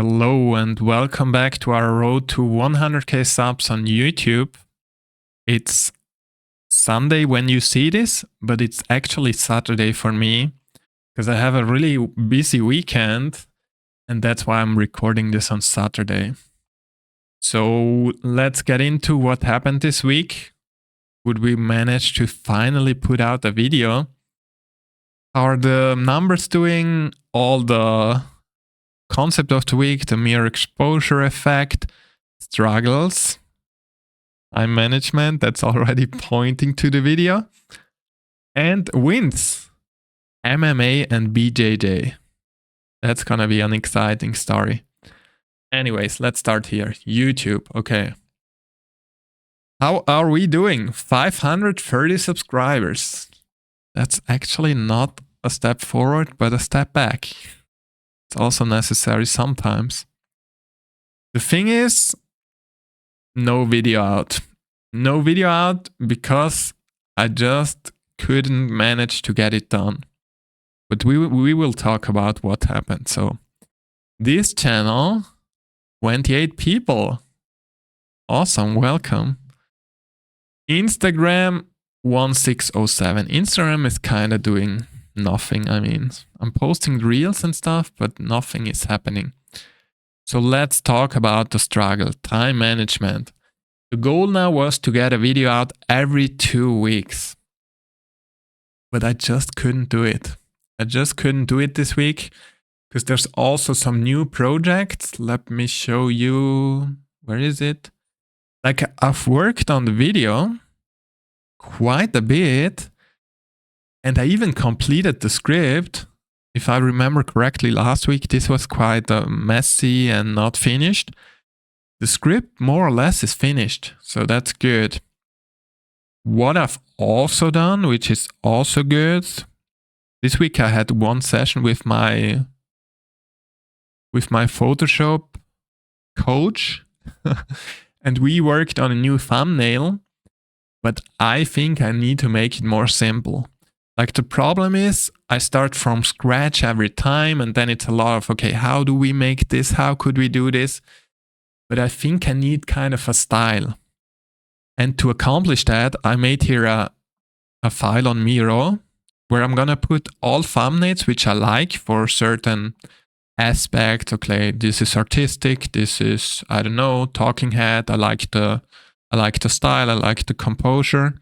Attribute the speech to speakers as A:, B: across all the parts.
A: Hello and welcome back to our road to 100k subs on YouTube. It's Sunday when you see this, but it's actually Saturday for me because I have a really busy weekend and that's why I'm recording this on Saturday. So let's get into what happened this week. Would we manage to finally put out a video? How are the numbers doing? All the concept of the week, the mere exposure effect, struggles, time management, that's already pointing to the video, and wins, MMA and BJJ. That's gonna be an exciting story. Anyways, let's start here. YouTube, okay. How are we doing? 530 subscribers. That's actually not a step forward, but a step back. It's also necessary sometimes. The thing is, no video out. No video out because I just couldn't manage to get it done. But we will talk about what happened. So this channel, 28 people. Awesome, welcome. Instagram, 1607. Instagram is kind of doing nothing. I mean, I'm posting reels and stuff, but nothing is happening. So let's talk about the struggle, time management. The goal now was to get a video out every 2 weeks. But I just couldn't do it. I just couldn't do it this week because there's also some new projects. Let me show you. Where is it? Like, I've worked on the video quite a bit. And I even completed the script. If I remember correctly, last week this was quite messy and not finished. The script more or less is finished, so that's good. What I've also done, which is also good, this week I had one session with my Photoshop coach and we worked on a new thumbnail, but I think I need to make it more simple. Like, the problem is I start from scratch every time and then it's a lot of, okay, how do we make this? How could we do this? But I think I need kind of a style. And to accomplish that, I made here a file on Miro where I'm gonna put all thumbnails which I like for certain aspects. Okay, this is artistic, this is, I don't know, talking head, I like the style, I like the composure.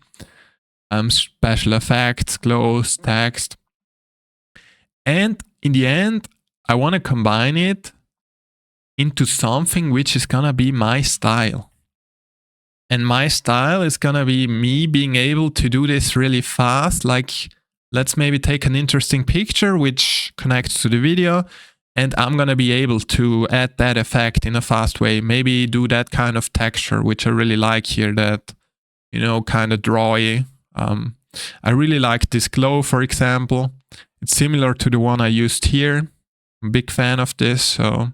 A: Special effects, glows, text. And in the end, I want to combine it into something which is gonna be my style. And my style is gonna be me being able to do this really fast. Like, let's maybe take an interesting picture which connects to the video, and I'm gonna be able to add that effect in a fast way. Maybe do that kind of texture, which I really like here, that, you know, kind of drawy. I really like this glow, for example. It's similar to the one I used here. I'm a big fan of this, so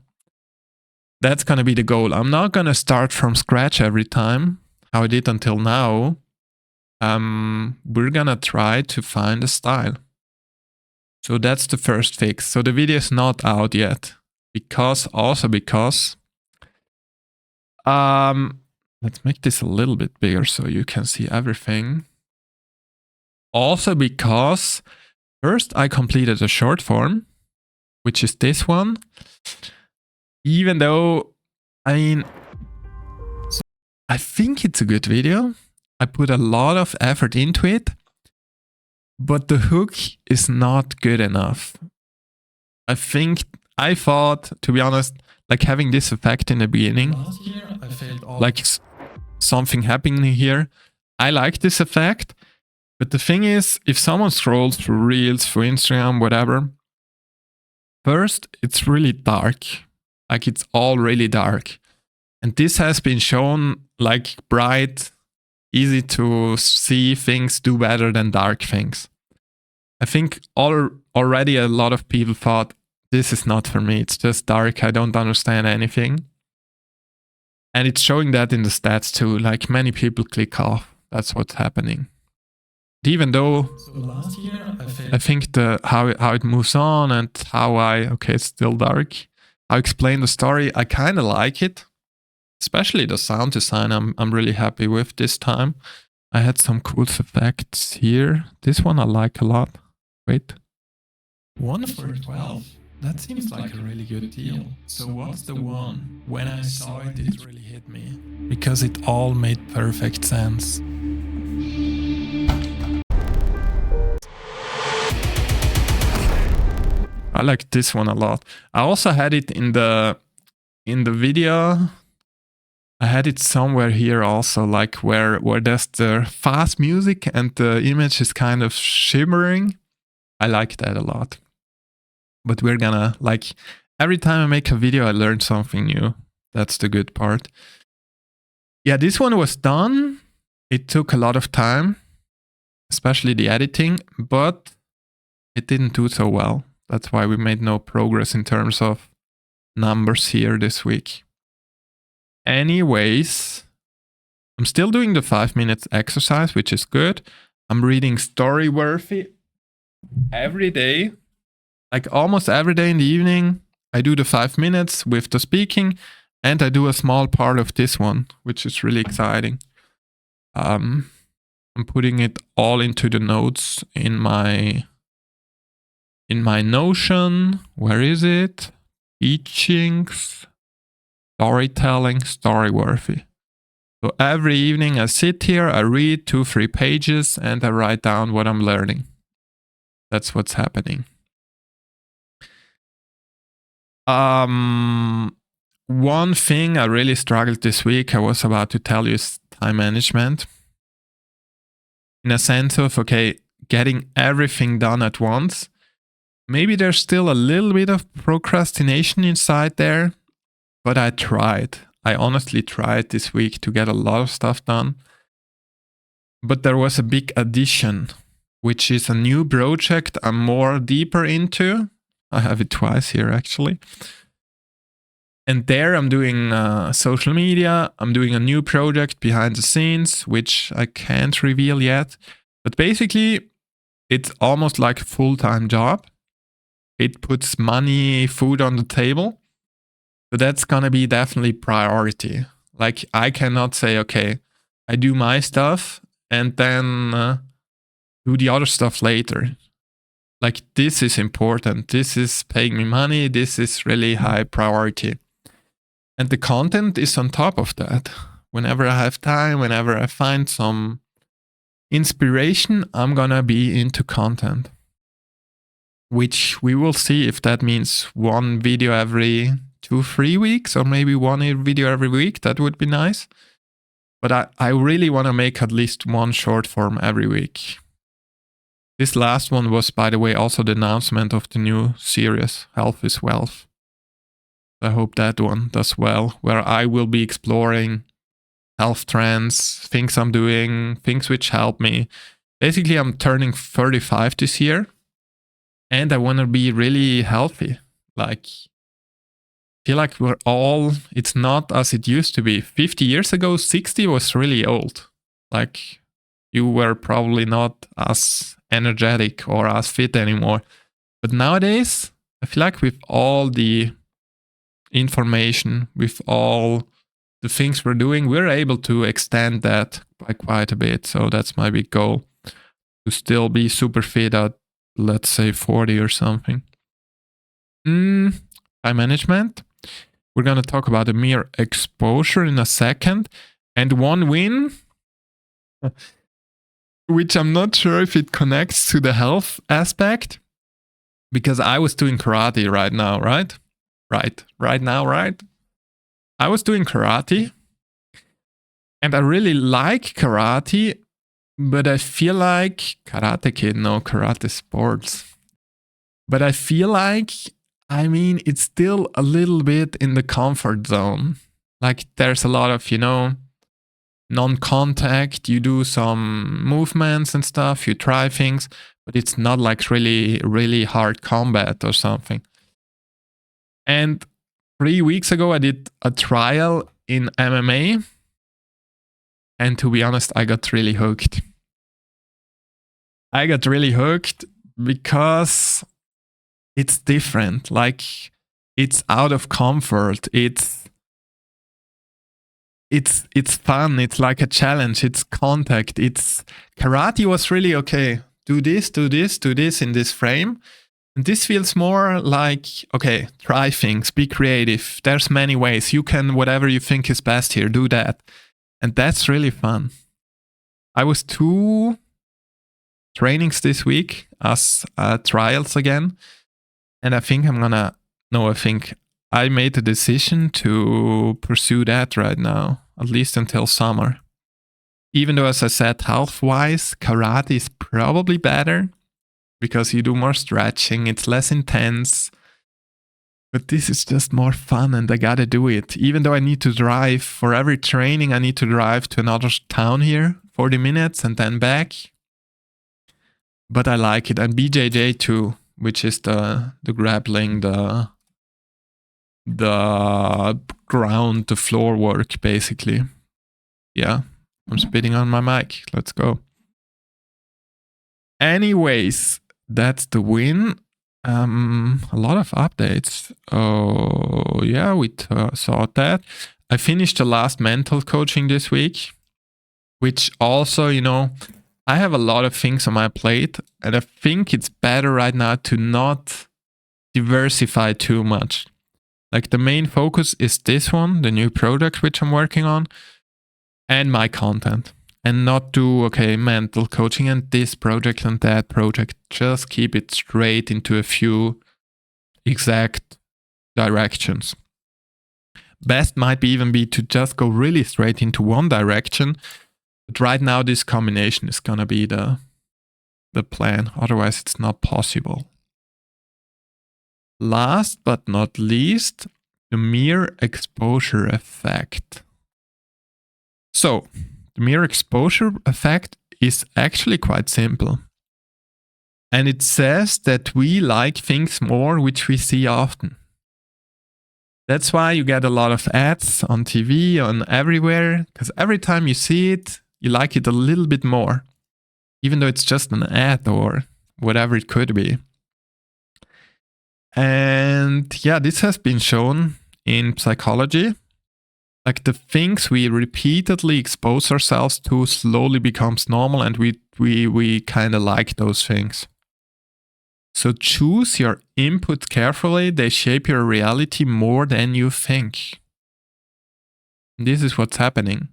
A: that's gonna be the goal. I'm not gonna start from scratch every time, how I did until now. We're gonna try to find a style. So that's the first fix. So the video is not out yet, because let's make this a little bit bigger so you can see everything. Also because first I completed a short form, which is this one. Even though, I mean, I think it's a good video. I put a lot of effort into it, but the hook is not good enough. I thought, to be honest, like having this effect in the beginning, like something happening here. I like this effect. But the thing is, if someone scrolls through Reels, through Instagram, whatever, first, it's really dark. Like, it's all really dark. And this has been shown like bright, easy to see things do better than dark things. I think already a lot of people thought, this is not for me. It's just dark. I don't understand anything. And it's showing that in the stats too. Like, many people click off. That's what's happening. Even though I think how it moves on and how it's still dark, how I explain the story. I kind of like it, especially the sound design. I'm really happy with this time. I had some cool effects here. This one I like a lot. Wait. 1 for 12. That seems like a really good deal. So what's the one? When I saw it, it really hit me. Because it all made perfect sense. I like this one a lot. I also had it in the video. I had it somewhere here also, like where there's the fast music and the image is kind of shimmering. I like that a lot. But we're gonna, like, every time I make a video, I learn something new. That's the good part. Yeah, this one was done. It took a lot of time, especially the editing, but it didn't do so well. That's why we made no progress in terms of numbers here this week. Anyways, I'm still doing the 5 minutes exercise, which is good. I'm reading 𝗧𝗵𝗶 every day. Like almost every day in the evening, I do the 5 minutes with the speaking, and I do a small part of this one, which is really exciting. I'm putting it all into the notes in my Notion. Where is it? Teachings, storytelling, 𝗧𝗵𝗶. So every evening I sit here, I read 2-3 pages, and I write down what I'm learning. That's what's happening. One thing I really struggled this week, I was about to tell you, is time management. In a sense of, okay, getting everything done at once. Maybe there's still a little bit of procrastination inside there, but I tried. I honestly tried this week to get a lot of stuff done. But there was a big addition, which is a new project I'm more deeper into. I have it twice here, actually. And there I'm doing social media. I'm doing a new project behind the scenes, which I can't reveal yet. But basically, it's almost like a full-time job. It puts money, food on the table. So that's going to be definitely priority. Like, I cannot say, okay, I do my stuff and then do the other stuff later. Like, this is important. This is paying me money. This is really high priority. And the content is on top of that. Whenever I have time, whenever I find some inspiration, I'm going to be into content. Which we will see if that means one video every 2-3 weeks, or maybe one video every week. That would be nice. But I really want to make at least one short form every week. This last one was, by the way, also the announcement of the new series, Health is Wealth. I hope that one does well, where I will be exploring health trends, things I'm doing, things which help me. Basically, I'm turning 35 this year. And I want to be really healthy. Like, I feel like we're all, it's not as it used to be. 50 years ago, 60 was really old. Like, you were probably not as energetic or as fit anymore. But nowadays, I feel like with all the information, with all the things we're doing, we're able to extend that by quite a bit. So that's my big goal, to still be super fit at, let's say, 40 or something. Time management. We're going to talk about the mere exposure in a second. And one win, which I'm not sure if it connects to the health aspect, because I was doing karate right now, right? Right now. I was doing karate, and I really like karate, but I feel like Karate Kid, no, karate sports. But I feel like, I mean, it's still a little bit in the comfort zone. Like, there's a lot of, non-contact. You do some movements and stuff, you try things, but it's not like really, really hard combat or something. And 3 weeks ago, I did a trial in MMA. And to be honest, I got really hooked. Because it's different. Like, It's out of comfort. It's fun. It's like a challenge. It's contact. It's karate was really okay. Do this, do this, do this in this frame. And this feels more like, okay, try things, be creative. There's many ways. You can, whatever you think is best here, do that. And that's really fun. I was 2 trainings this week as trials again. And I think I made the decision to pursue that right now, at least until summer. Even though, as I said, health-wise, karate is probably better because you do more stretching, it's less intense. But this is just more fun and I gotta do it. Even though I need to drive, for every training I need to drive to another town here, 40 minutes and then back. But I like it. And BJJ too, which is the grappling, the ground, the floor work basically. Yeah, I'm spitting on my mic. Let's go. Anyways, that's the win. A lot of updates. Oh, yeah, we saw that. I finished the last mental coaching this week, which also, I have a lot of things on my plate, and I think it's better right now to not diversify too much. Like the main focus is this one, the new product which I'm working on, and my content. And not do, mental coaching and this project and that project. Just keep it straight into a few exact directions. Best might even be to just go really straight into one direction. But right now, this combination is going to be the plan. Otherwise, it's not possible. Last but not least, the mirror exposure effect. So, the mirror exposure effect is actually quite simple. And it says that we like things more which we see often. That's why you get a lot of ads on TV, on everywhere, because every time you see it, you like it a little bit more, even though it's just an ad or whatever it could be. And yeah, this has been shown in psychology. Like the things we repeatedly expose ourselves to slowly becomes normal, and we kind of like those things. So choose your inputs carefully. They shape your reality more than you think. This is what's happening.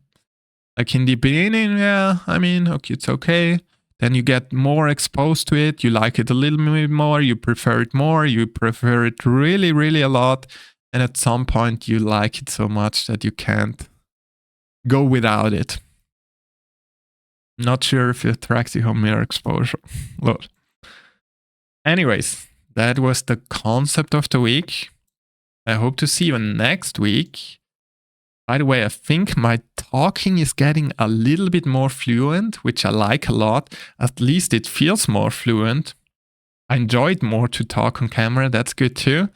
A: Like in the beginning, it's okay. Then you get more exposed to it. You like it a little bit more. You prefer it more. You prefer it really, really a lot. And at some point, you like it so much that you can't go without it. Not sure if it tracks the home mirror exposure. Look. Anyways, that was the concept of the week. I hope to see you next week. By the way, I think my talking is getting a little bit more fluent, which I like a lot. At least it feels more fluent. I enjoy it more to talk on camera. That's good too.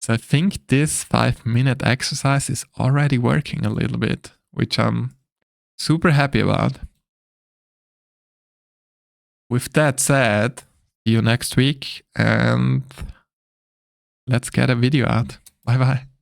A: So I think this 5-minute exercise is already working a little bit, which I'm super happy about. With that said, see you next week and let's get a video out. Bye bye.